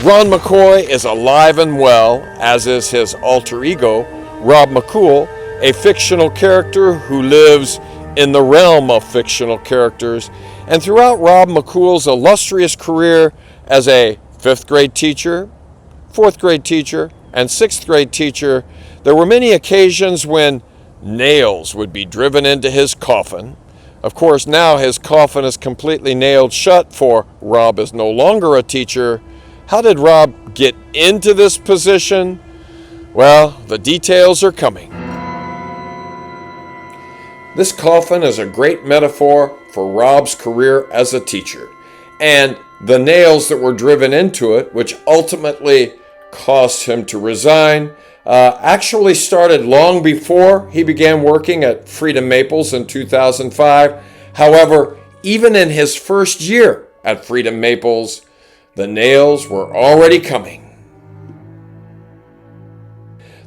Ron McCoy is alive and well, as is his alter ego, Rob McCool, a fictional character who lives in the realm of fictional characters. And throughout Rob McCool's illustrious career as a 5th grade teacher, 4th grade teacher, and 6th grade teacher, there were many occasions when nails would be driven into his coffin. Of course, now his coffin is completely nailed shut, for Rob is no longer a teacher. How did Rob get into this position? Well, the details are coming. This coffin is a great metaphor for Rob's career as a teacher, and the nails that were driven into it, which ultimately caused him to resign, actually started long before he began working at Freedom Maples in 2005. However, even in his first year at Freedom Maples, the nails were already coming.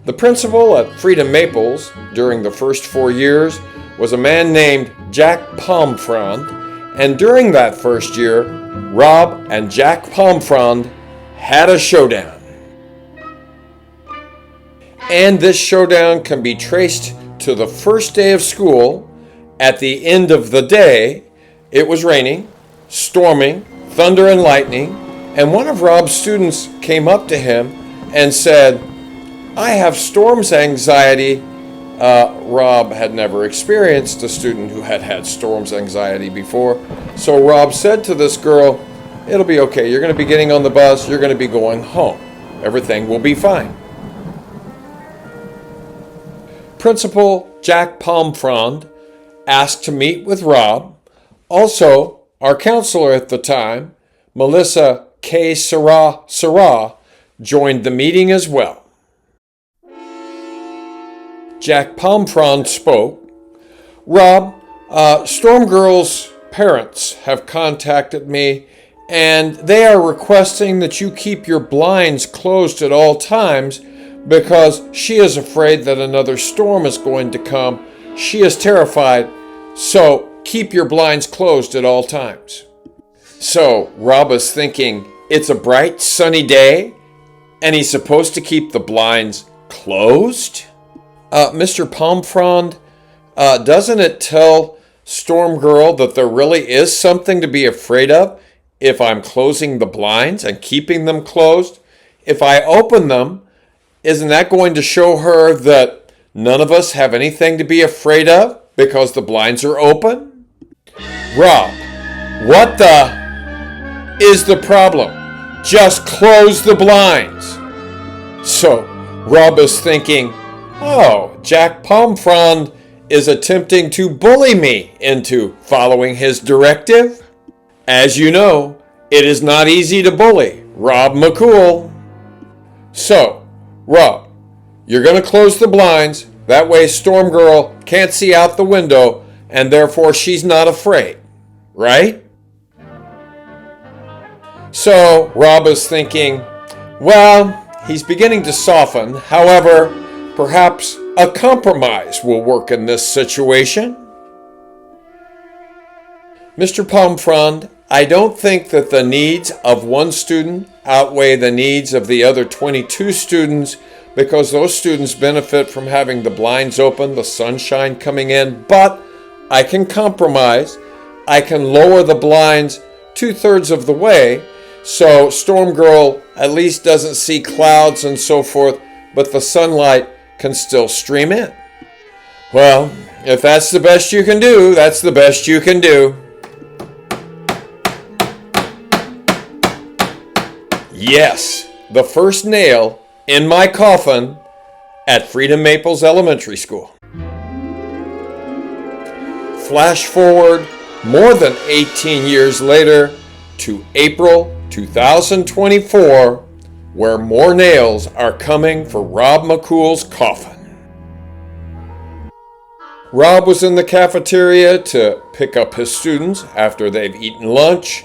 The principal at Freedom Maples during the first 4 years was a man named Jack Palmfrond, and during that first year, Rob and Jack Palmfrond had a showdown. And this showdown can be traced to the first day of school. At the end of the day, it was raining, storming, thunder and lightning, and one of Rob's students came up to him and said, "I have storms anxiety." Rob had never experienced a student who had had storms anxiety before. So Rob said to this girl, "It'll be okay. You're going to be getting on the bus. You're going to be going home. Everything will be fine." Principal Jack Palmfrond asked to meet with Rob. Also, our counselor at the time, Melissa K. Sarah, joined the meeting as well. Jack Palmfrond spoke. "Rob, Storm Girl's parents have contacted me, and they are requesting that you keep your blinds closed at all times because she is afraid that another storm is going to come. She is terrified, so keep your blinds closed at all times." So Rob is thinking, it's a bright, sunny day, and he's supposed to keep the blinds closed? Mr. Palmfrond, doesn't it tell Storm Girl that there really is something to be afraid of if I'm closing the blinds and keeping them closed? If I open them, isn't that going to show her that none of us have anything to be afraid of because the blinds are open? Rob, what the is the problem? Just close the blinds. So Rob is thinking, oh, Jack Palmfrond is attempting to bully me into following his directive. As you know, it is not easy to bully Rob McCool. So, Rob, you're going to close the blinds. That way Storm Girl can't see out the window, and therefore she's not afraid, right? So Rob is thinking, well, he's beginning to soften. However, perhaps a compromise will work in this situation. Mr. Palmfrond, I don't think that the needs of one student outweigh the needs of the other 22 students, because those students benefit from having the blinds open, the sunshine coming in, but I can compromise. I can lower the blinds 2/3 of the way, so Storm Girl at least doesn't see clouds and so forth, but the sunlight can still stream in. Well, if that's the best you can do, that's the best you can do. Yes, the first nail in my coffin at Freedom Maples Elementary School. Flash forward more than 18 years later to April 2024, where more nails are coming for Rob McCool's coffin. Rob was in the cafeteria to pick up his students after they've eaten lunch.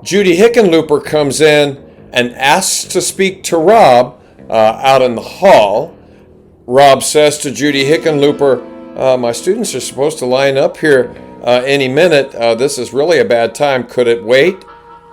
Judy Hickenlooper comes in and asks to speak to Rob out in the hall. Rob says to Judy Hickenlooper, my students are supposed to line up here any minute. This is really a bad time. Could it wait?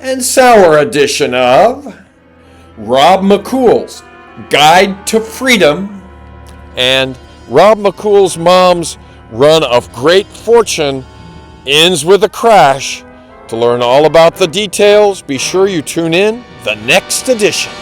and sour edition of Rob McCool's Guide to Freedom and Rob McCool's Mom's Run of Great Fortune ends with a crash. To learn all about the details, be sure you tune in the next edition.